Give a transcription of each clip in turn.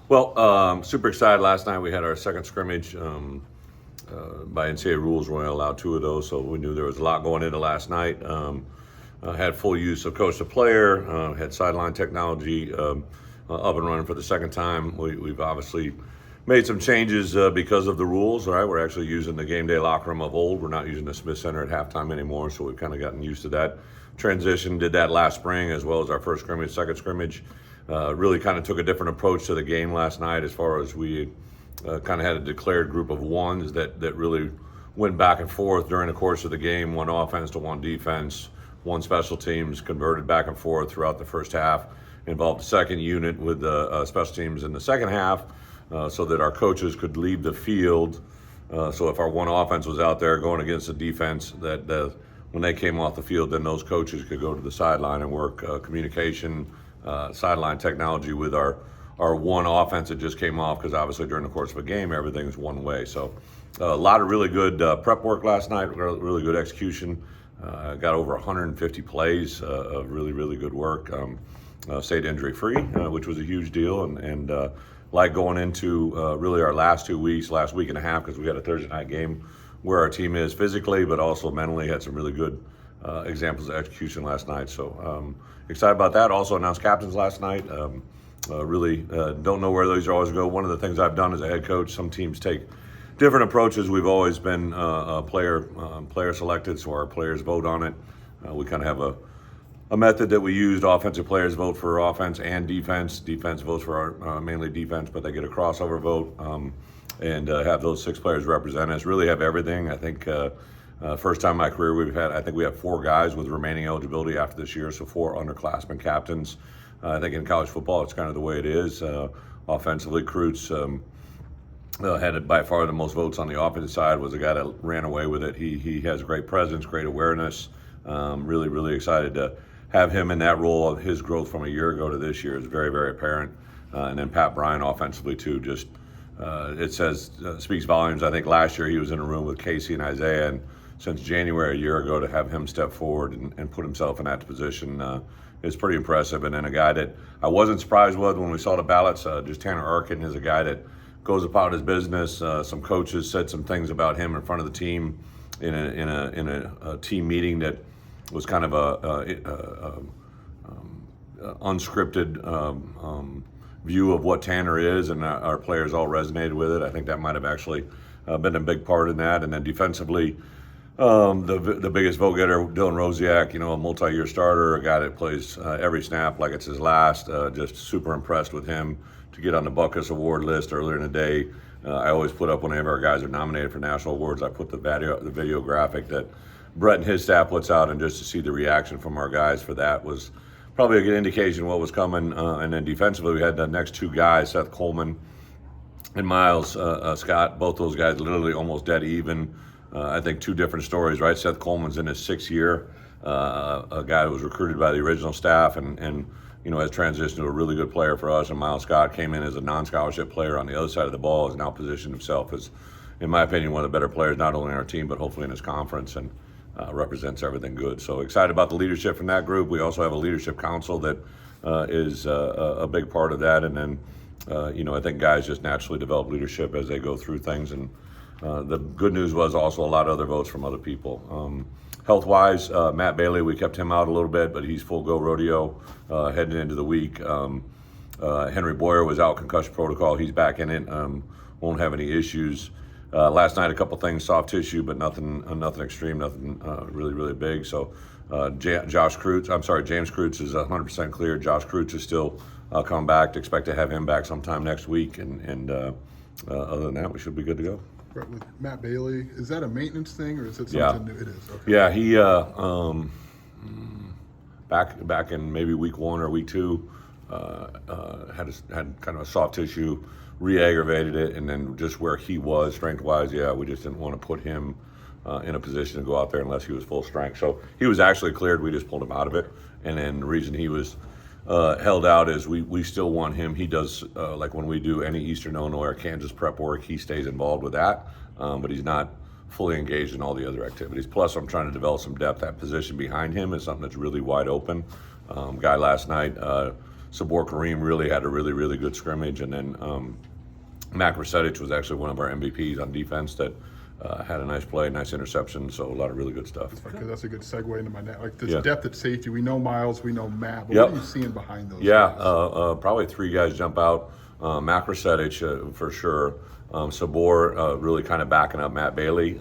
Well, super excited. Last night we had our second scrimmage. By NCAA rules, we're only allowed 2 of those, so we knew there was a lot going into last night. Had full use of coach to player, had sideline technology up and running for the second time. We've obviously made some changes because of the rules. All right, we're actually using the game day locker room of old. We're not using the Smith Center at halftime anymore, so we've kind of gotten used to that transition. Did that last spring as well as our first scrimmage, second scrimmage. Really kind of took a different approach to the game last night as far as we kind of had a declared group of ones that really went back and forth during the course of the game, one offense to one defense, one special teams, converted back and forth throughout the first half, involved the second unit with the special teams in the second half so that our coaches could leave the field. So if our one offense was out there going against the defense, that when they came off the field, then those coaches could go to the sideline and work communication, sideline technology with our one offense that just came off, because obviously during the course of a game, everything's one way. So a lot of really good prep work last night, really good execution. Got over 150 plays of really good work. Stayed injury free, which was a huge deal. And like going into really our last 2 weeks, last week and a half, because we had a Thursday night game where our team is physically, but also mentally, had some really good examples of execution last night. So excited about that. Also announced captains last night. Really don't know where those are always go. One of the things I've done as a head coach, some teams take different approaches. We've always been player selected, so our players vote on it. We kind of have a method that we used. Offensive players vote for offense and defense. Defense votes for our mainly defense, but they get a crossover vote, and have those 6 players represent us. Really have everything. I think first time in my career we have 4 guys with remaining eligibility after this year, so 4 underclassmen captains. I think in college football, it's kind of the way it is. Offensively, Kreutz had by far the most votes on the offensive side, was a guy that ran away with it. He has great presence, great awareness. Really excited to have him in that role. His growth from a year ago to this year is very apparent. And then Pat Bryant offensively too, just it speaks volumes. I think last year he was in a room with Casey and Isaiah, and since January a year ago to have him step forward and put himself in that position is pretty impressive. And then a guy that I wasn't surprised with when we saw the ballots, just Tanner Arkin is a guy that goes about his business. Some coaches said some things about him in front of the team in a team meeting that was kind of a unscripted view of what Tanner is, and our players all resonated with it. I think that might have actually been a big part in that. And then defensively, the biggest vote getter, Dylan Rosiak, a multi-year starter, a guy that plays every snap like it's his last. Just super impressed with him to get on the Buckus Award list earlier in the day. I always put up whenever our guys are nominated for national awards, I put the video graphic that Bret and his staff puts out, and just to see the reaction from our guys for that was probably a good indication of what was coming. And then defensively, we had the next 2 guys, Seth Coleman and Miles Scott. Both those guys literally almost dead even. I think 2 different stories, right? Seth Coleman's in his 6th year, a guy who was recruited by the original staff and has transitioned to a really good player for us. And Miles Scott came in as a non-scholarship player on the other side of the ball, has now positioned himself as, in my opinion, one of the better players, not only in our team, but hopefully in his conference, and represents everything good. So excited about the leadership from that group. We also have a leadership council that is a big part of that. And then, I think guys just naturally develop leadership as they go through things. And the good news was also a lot of other votes from other people. Health-wise, Matt Bailey, we kept him out a little bit, but he's full go rodeo heading into the week. Henry Boyer was out concussion protocol. He's back in it. Won't have any issues. Last night, a couple things, soft tissue, but nothing extreme, nothing really big. So James Kreutz is 100% clear. Josh Kreutz is still coming back. To expect to have him back sometime next week. And other than that, we should be good to go. With Matt Bailey, is that a maintenance thing, or is it something new? It is. Okay. Yeah, he back in maybe week 1 or week 2 had kind of a soft tissue, re-aggravated it, and then just where he was strength-wise, we just didn't want to put him in a position to go out there unless he was full strength. So he was actually cleared. We just pulled him out of it, and then the reason he was held out is we still want him. He does, like when we do any Eastern Illinois or Kansas prep work, he stays involved with that, but he's not fully engaged in all the other activities. Plus, I'm trying to develop some depth. That position behind him is something that's really wide open. Guy last night Sabor Kareem really had a really good scrimmage, and then Mac Resetic was actually one of our MVPs on defense that had a nice play, nice interception, so a lot of really good stuff. That's a good segue into my net. Like this Yeah. depth at safety, we know Miles, we know Matt, but Yep. what are you seeing behind those Yeah, guys? probably three guys jump out. Mac Resetic for sure. Sabor really kind of backing up Matt Bailey,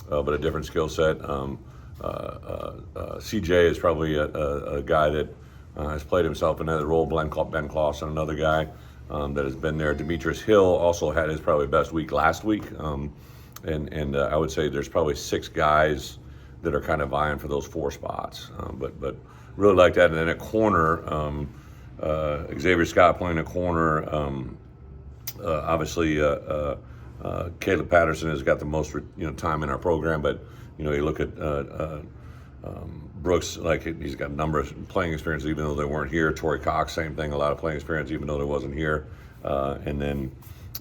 but a different skill set. CJ is probably a guy that has played himself in another role. Ben Clausen, another guy that has been there. Demetrius Hill also had his probably best week last week. And I would say there's probably 6 guys that are kind of vying for those 4 spots. But really like that. And then at corner, Xavier Scott playing a corner. Obviously, Caleb Patterson has got the most time in our program. But you look at Brooks, like he's got a number of playing experience even though they weren't here. Torrey Cox, same thing, a lot of playing experience even though they wasn't here. And then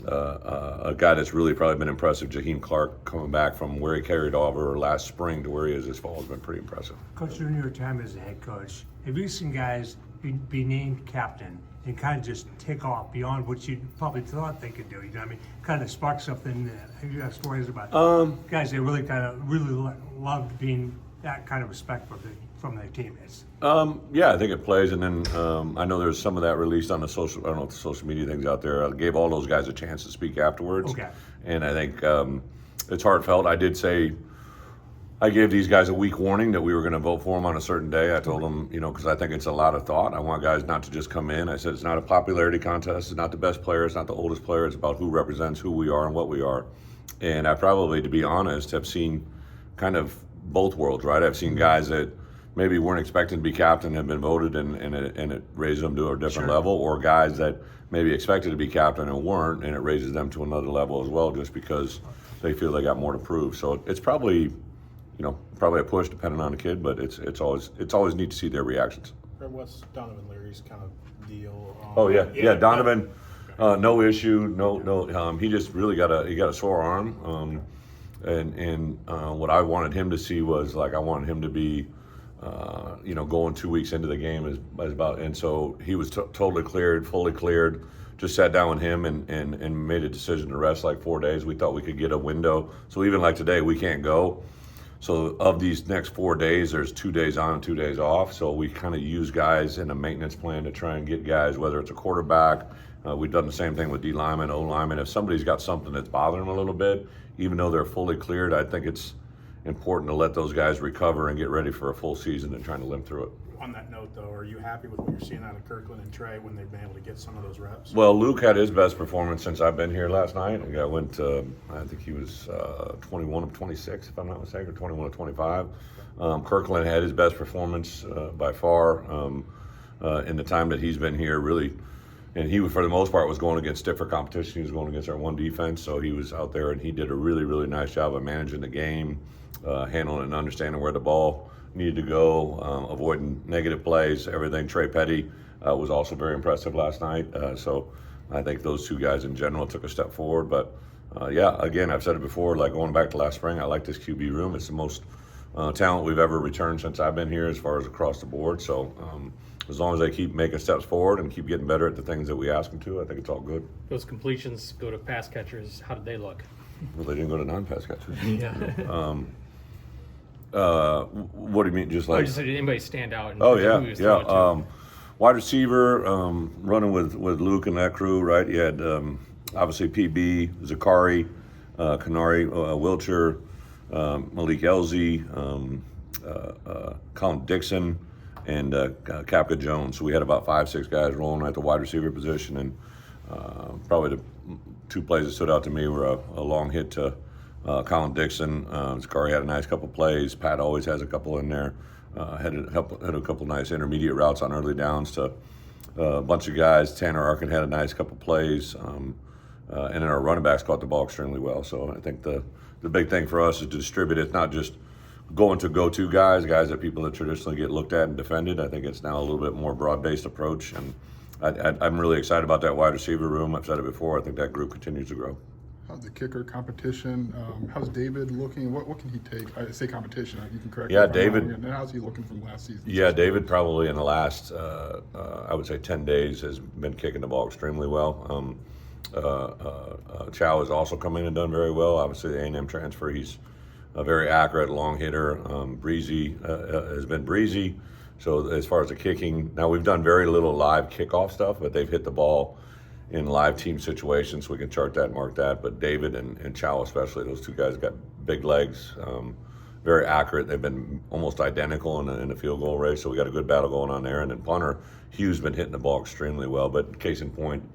a guy that's really probably been impressive, Jaheim Clark, coming back from where he carried over last spring to where he is this fall has been pretty impressive. Coach, during your time as a head coach, have you seen guys be named captain and kind of just take off beyond what you probably thought they could do? You know what I mean? Kind of spark something. Have you got stories about guys that really loved being that kind of respect from their teammates? Yeah, I think it plays, and then I know there's some of that released on the social. I don't know if the social media things out there. I gave all those guys a chance to speak afterwards. Okay. And I think it's heartfelt. I did say I gave these guys a week warning that we were going to vote for them on a certain day. I told them, because I think it's a lot of thought. I want guys not to just come in. I said it's not a popularity contest. It's not the best player. It's not the oldest player. It's about who represents who we are and what we are. And I probably, to be honest, have seen kind of both worlds, right? I've seen guys that maybe weren't expecting to be captain have been voted and it raises them to a different level, or guys that maybe expected to be captain and weren't, and it raises them to another level as well just because they feel they got more to prove. So it's probably a push depending on the kid, but it's always neat to see their reactions. What's Donovan Leary's kind of deal? Donovan, no issue, no. He just really got a sore arm, and what I wanted him to see was I wanted him to be, going 2 weeks into the game is about, and so he was totally cleared, fully cleared. Just sat down with him and made a decision to rest 4 days. We thought we could get a window, so even today we can't go. So of these next 4 days, there's 2 days on and 2 days off. So we kind of use guys in a maintenance plan to try and get guys, whether it's a quarterback. We've done the same thing with D lineman, O lineman. If somebody's got something that's bothering them a little bit, even though they're fully cleared, I think it's important to let those guys recover and get ready for a full season and trying to limp through it. On that note, though, are you happy with what you're seeing out of Kirkland and Trey when they've been able to get some of those reps? Well, Luke had his best performance since I've been here last night. I went, I think he was 21 of 26, if I'm not mistaken, or 21 of 25. Kirkland had his best performance by far in the time that he's been here, really. And he, for the most part, was going against stiffer competition. He was going against our one defense, so he was out there and he did a really nice job of managing the game, handling and understanding where the ball needed to go, avoiding negative plays, everything. Trey Petty was also very impressive last night. So I think those 2 guys in general took a step forward. But again, I've said it before, going back to last spring, I like this QB room. It's the most talent we've ever returned since I've been here as far as across the board. So as long as they keep making steps forward and keep getting better at the things that we ask them to, I think it's all good. Those completions go to pass catchers. How did they look? Well, they didn't go to non-pass catchers. Yeah. What do you mean? Just Did anybody stand out? Oh yeah. Wide receiver, running with Luke and that crew, right? You had obviously PB, Zakari, Kanari, Wilcher, Malik Elzy, Colin Dixon, and Kapka Jones. So we had about 5-6 guys rolling at the wide receiver position, and probably the 2 plays that stood out to me were a long hit to Colin Dixon. Zakari had a nice couple plays. Pat always has a couple in there. Had a couple nice intermediate routes on early downs to a bunch of guys. Tanner Arkin had a nice couple plays. And then our running backs caught the ball extremely well. So I think the big thing for us is to distribute it. It's not just going to go-to guys that people that traditionally get looked at and defended. I think it's now a little bit more broad-based approach. And I'm really excited about that wide receiver room. I've said it before. I think that group continues to grow. How's the kicker competition? How's David looking? What can he take? I say competition. You can correct Yeah, me if I'm David. wrong. And how's he looking from last season? Yeah, David probably in the last, I would say 10 days has been kicking the ball extremely well. Chow has also come in and done very well. Obviously, the A&M transfer, he's a very accurate long hitter. Breezy has been breezy. So as far as the kicking, now we've done very little live kickoff stuff, but they've hit the ball in live team situations, so we can chart that and mark that. But David and Chow especially, those two guys got big legs, very accurate. They've been almost identical in the field goal race, so we got a good battle going on there. And then punter, Hughes been hitting the ball extremely well. But case in point,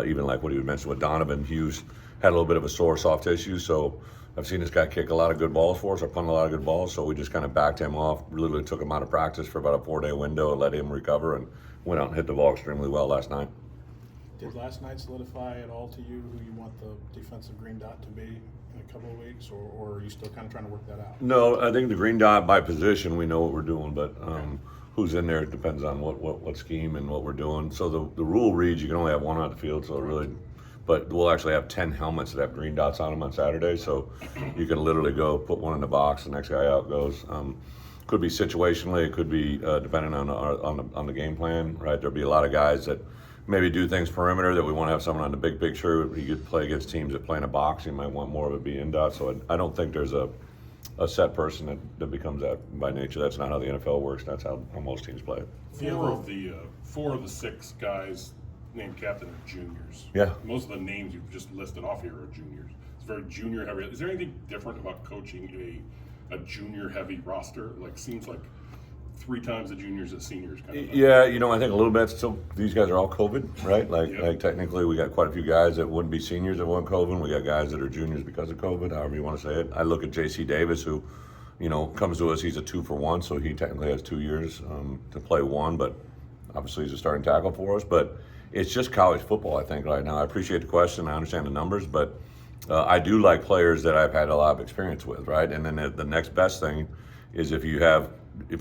even like what he mentioned with Donovan, Hughes had a little bit of a sore soft tissue, so I've seen this guy kick a lot of good balls for us, or punt a lot of good balls, so we just kind of backed him off, literally took him out of practice for about a 4-day window and let him recover, and went out and hit the ball extremely well last night. Did last night solidify at all to you who you want the defensive green dot to be in a couple of weeks, or are you still kind of trying to work that out? No, I think the green dot by position, we know what we're doing, but who's in there depends on what scheme and what we're doing. So the rule reads you can only have one on the field, so it really, but we'll actually have 10 helmets that have green dots on them on Saturday, so you can literally go put one in the box, the next guy out goes. Could be situationally, it could be depending on the game plan, right? There'll be a lot of guys that maybe do things perimeter that we want to have someone on the big picture. You could play against teams that play in a box. You might want more of it be in dot. So I don't think there's a set person that becomes that by nature. That's not how the NFL works. That's how most teams play. Four of the 6 guys named captain are juniors. Yeah. Most of the names you've just listed off here are juniors. It's very junior heavy. Is there anything different about coaching a junior heavy roster? Like, seems like 3 times the juniors as seniors kind of thing. Yeah, I think a little bit. Still, these guys are all COVID, right? Like technically, we got quite a few guys that wouldn't be seniors that weren't COVID. We got guys that are juniors because of COVID, however you want to say it. I look at J.C. Davis, who, comes to us. He's a 2-for-1, so he technically has 2 years to play 1, but obviously he's a starting tackle for us. But it's just college football, I think, right now. I appreciate the question. I understand the numbers, but I do like players that I've had a lot of experience with, right? And then the next best thing is if you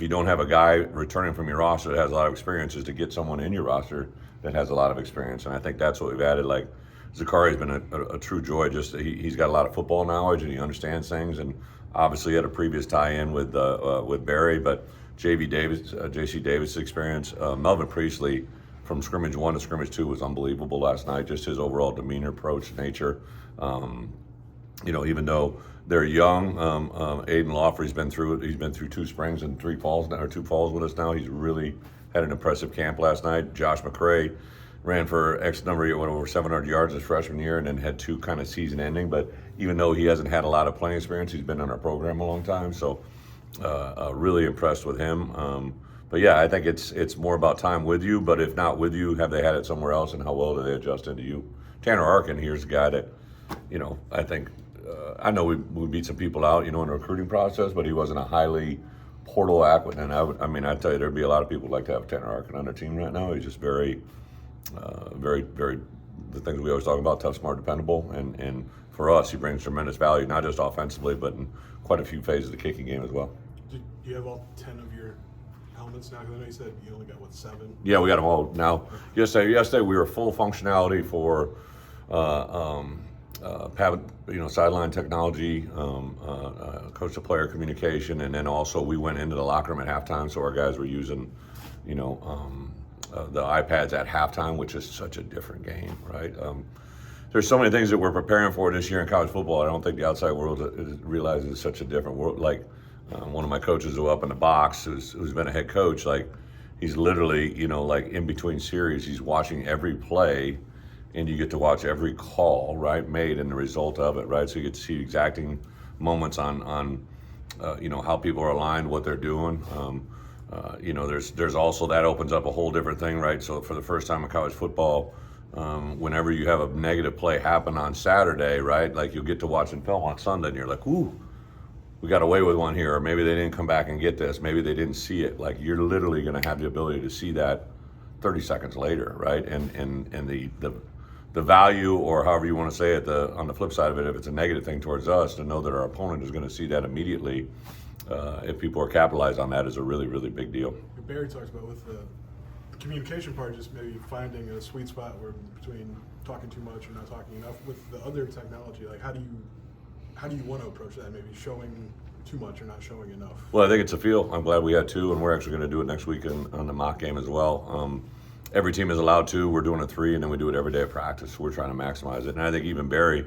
don't have a guy returning from your roster that has a lot of experience, is to get someone in your roster that has a lot of experience. And I think that's what we've added. Like, Zakari's been a true joy. Just he's got a lot of football knowledge and he understands things. And obviously had a previous tie-in with Barry, but J.C. Davis' experience. Melvin Priestley from scrimmage 1 to scrimmage 2 was unbelievable last night. Just his overall demeanor, approach, nature. Even though they're young, Aiden Lawfrey's been through it. He's been through 2 springs and 2 falls with us now. He's really had an impressive camp last night. Josh McCray ran for X number of years, went over 700 yards his freshman year, and then had 2 kind of season ending. But even though he hasn't had a lot of playing experience, he's been in our program a long time. So really impressed with him. But yeah, I think it's more about time with you. But if not with you, have they had it somewhere else, and how well do they adjust into you? Tanner Arkin, here's a guy that, I think. I know we beat some people out, in the recruiting process, but he wasn't a highly portal acquisition. And I tell you, there'd be a lot of people who'd like to have Tanner Arkin on their team right now. He's just very, very, very, the things we always talk about, tough, smart, dependable. And for us, he brings tremendous value, not just offensively, but in quite a few phases of the kicking game as well. Do you have all 10 of your helmets now? Because I know you said you only got, 7? Yeah, we got them all now. Yesterday we were full functionality for sideline technology, coach-to-player communication, and then also we went into the locker room at halftime, so our guys were using, the iPads at halftime, which is such a different game, right? There's so many things that we're preparing for this year in college football. I don't think the outside world realizes it's such a different world. Like one of my coaches who up in the box, who's been a head coach, like he's literally, like in between series, he's watching every play. And you get to watch every call, right, made and the result of it, right? So you get to see exacting moments on how people are aligned, what they're doing. There's also, that opens up a whole different thing, right? So for the first time in college football, whenever you have a negative play happen on Saturday, right, like you'll get to watch in film on Sunday, and you're like, ooh, we got away with one here, or maybe they didn't come back and get this, maybe they didn't see it. Like, you're literally going to have the ability to see that 30 seconds later, right? And the value, or however you want to say it, on the flip side of it, if it's a negative thing towards us, to know that our opponent is going to see that immediately, if people are capitalized on that, is a really, really big deal. Barry talks about with the communication part, just maybe finding a sweet spot where between talking too much or not talking enough. With the other technology, like how do you want to approach that? Maybe showing too much or not showing enough. Well, I think it's a feel. I'm glad we had two, and we're actually going to do it next week on the mock game as well. Every team is allowed two. We're doing a three, and then we do it every day at practice. We're trying to maximize it, and I think even Barry,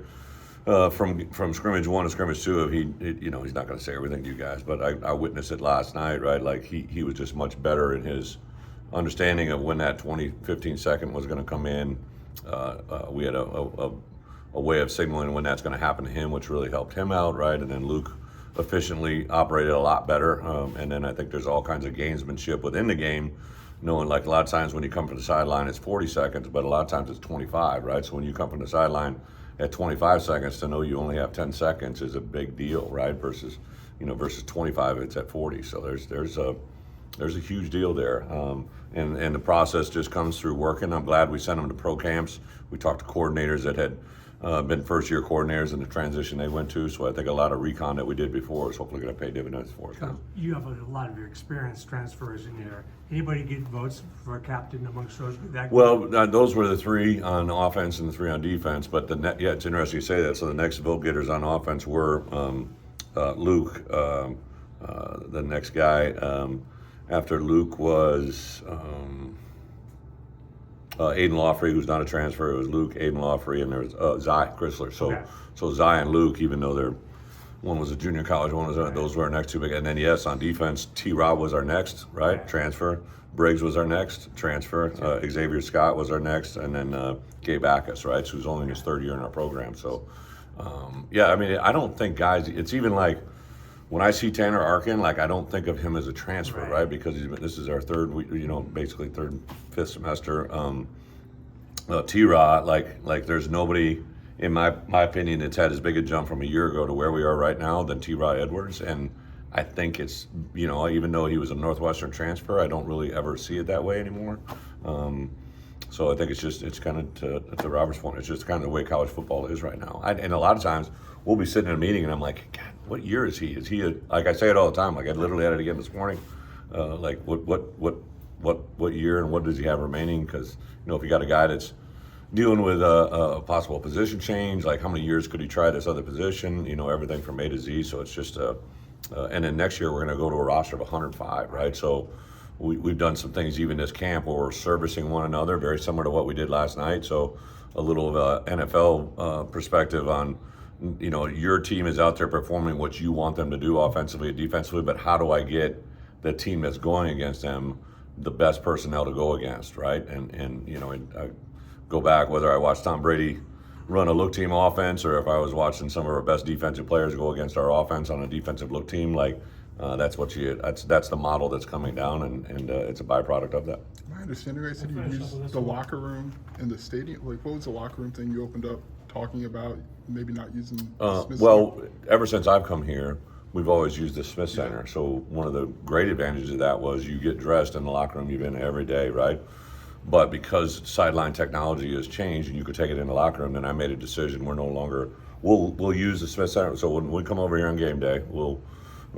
from scrimmage 1 to scrimmage 2, he's not going to say everything to you guys, but I witnessed it last night, right? Like he was just much better in his understanding of when that 15 second was going to come in. We had a way of signaling when that's going to happen to him, which really helped him out, right? And then Luke efficiently operated a lot better. And then I think there's all kinds of gamesmanship within the game, knowing like a lot of times when you come from the sideline, it's 40 seconds, but a lot of times it's 25, right? So when you come from the sideline at 25 seconds, to know you only have 10 seconds is a big deal, right? Versus 25, it's at 40. So there's a huge deal there. And the process just comes through working. I'm glad we sent them to pro camps. We talked to coordinators that had been first-year coordinators in the transition they went to. So I think a lot of recon that we did before is hopefully going to pay dividends for us now. You have a lot of your experienced transfers in there. Anybody get votes for a captain amongst those? Well, those were the three on offense and the three on defense. But it's interesting you say that. So the next vote getters on offense were Luke, the next guy. After Luke was Aiden Lawfrey, who's not a transfer. It was Luke, Aiden Lawfrey, and there was Zy Chrysler. So Zy and Luke, even though one was a junior college, one was those were our next two big. And then yes, on defense, T-Rob was our next, right? Transfer. Briggs was our next transfer. Xavier Scott was our next, and then Gabe Ackus, right? So who's only in his third year in our program. So I mean, I don't think guys. It's even like, when I see Tanner Arkin, like I don't think of him as a transfer, right? Because this is our basically fifth semester. T-Rod, like there's nobody, in my opinion, that's had as big a jump from a year ago to where we are right now than T-Rod Edwards. And I think it's, even though he was a Northwestern transfer, I don't really ever see it that way anymore. So I think it's kind of to Robert's point, it's just kind of the way college football is right now. And a lot of times we'll be sitting in a meeting and I'm like, God, what year is he? Is he like I say it all the time? Like I literally had it again this morning. Like what year and what does he have remaining? Because if you got a guy that's dealing with a possible position change, like how many years could he try this other position? Everything from A to Z. So it's just and then next year we're going to go to a roster of 105, right? So we've done some things even this camp where we're servicing one another, very similar to what we did last night. So a little of NFL perspective on, your team is out there performing what you want them to do offensively and defensively, but how do I get the team that's going against them the best personnel to go against, right? And I go back, whether I watched Tom Brady run a look team offense or if I was watching some of our best defensive players go against our offense on a defensive look team, like that's the model that's coming down, and it's a byproduct of that. My understanding, right, said you used the locker room in the stadium. Like, what was the locker room thing you opened up talking about? Maybe not using the Smith Center? Ever since I've come here, we've always used the Smith Center. So one of the great advantages of that was you get dressed in the locker room you've been every day, right? But because sideline technology has changed and you could take it in the locker room, then I made a decision. We're no longer we'll use the Smith Center. So when we come over here on game day, we'll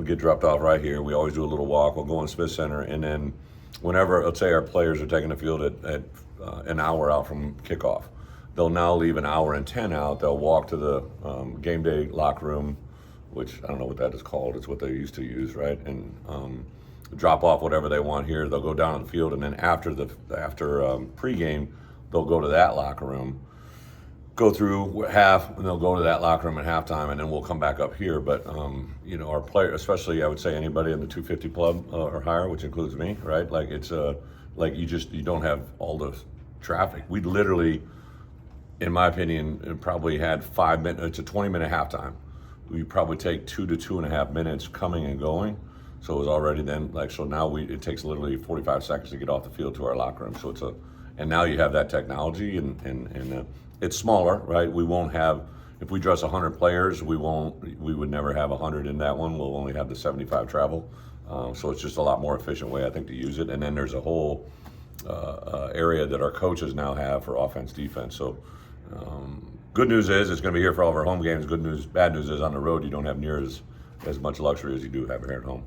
get dropped off right here. We always do a little walk. We'll go in Smith Center, and then whenever, let's say our players are taking the field at an hour out from kickoff, they'll now leave an hour and 10 out. They'll walk to the game day locker room, which I don't know what that is called. It's what they used to use, right? And drop off whatever they want here. They'll go down on the field, and then after pregame, they'll go to that locker room, go through half, and they'll go to that locker room at halftime, and then we'll come back up here. But our player, especially I would say anybody in the 250 club or higher, which includes me, right? Like it's like you don't have all the traffic. We literally, in my opinion, probably had 5 minutes. It's a 20-minute halftime. We probably take 2 to 2.5 minutes coming and going. So it was already then so now it takes literally 45 seconds to get off the field to our locker room. So and now you have that technology and it's smaller, right? We won't have, if we dress 100 players, we would never have 100 in that one. We'll only have the 75 travel. So it's just a lot more efficient way, I think, to use it. And then there's a whole area that our coaches now have for offense, defense. So good news is it's going to be here for all of our home games. Bad news is on the road you don't have near as much luxury as you do have here at home.